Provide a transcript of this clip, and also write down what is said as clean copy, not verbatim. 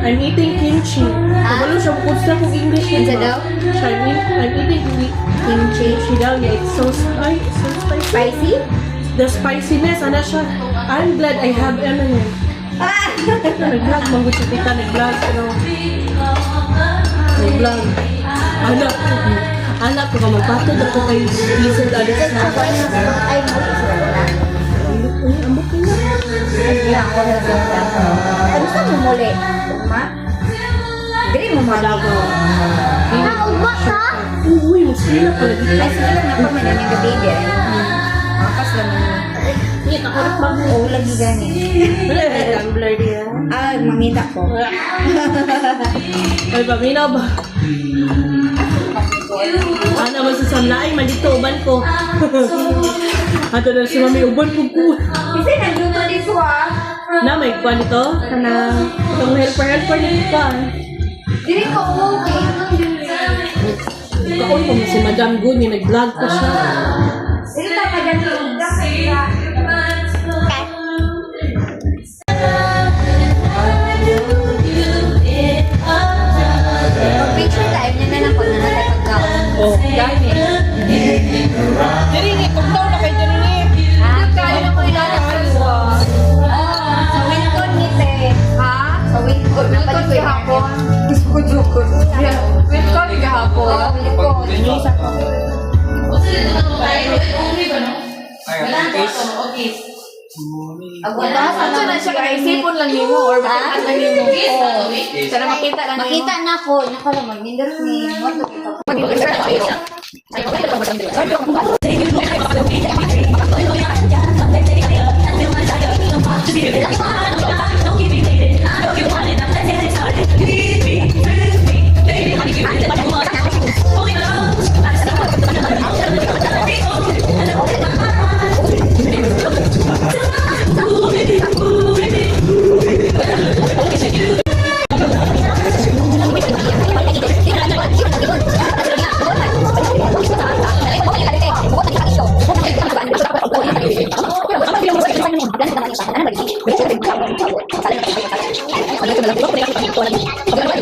I'm eating kimchi. Kabalo siya, bukod sa kong English. Ano daw? So, I'm eating kimchi daw. Yeah, it's so spicy. Spicy? The spiciness, ano siya. I'm glad I have M&M. Nag-vlog, manggut si tita, nag-vlog. Nag-vlog. Anak ko, magpatod ako kay Lizard Alex na. Ay, mo. Ambok na. Ay, ako na lang. Ano sa mo muli? Ma? Dili mo mali. Ugma ka? Uy, masila pala dito. Ay, sige lang na pa man ang gabi din. Makas lang naman. Hindi, nakarap ba? Oo, lagi gani. Wala, ang blur niya. Ah, mamita ko. Ay, paminaw ba? Ano ba sa samlaay, mandito, uban ko. Ato na si mami, uban ko ko. Kasi nagluto dito ah. Na, may kwan ito? Kana, itong helper nito pa. Dili ko okay. Kaon ko si Madam Good, yung nag-vlog pa siya. Dili ta pa dyan yung picture tayo niya na lang kung nanatagpagkaon. Oh, gani. Diri ni, kung daw na kayo diri ni. Kaya na ko ilalakad ko. Sa Wilcon ni Te. Ha? Sa Wilcon. Wilcon kahapon. Gusto ko jukon. Wilcon kahapon. Oo, Wilcon. Isa ko. Asa na siya kakaisipon lang nimo or makita lang nimo. Sana makita lang nimo. Makita na ko. Nako lang, mag-nindot ni. What to Ano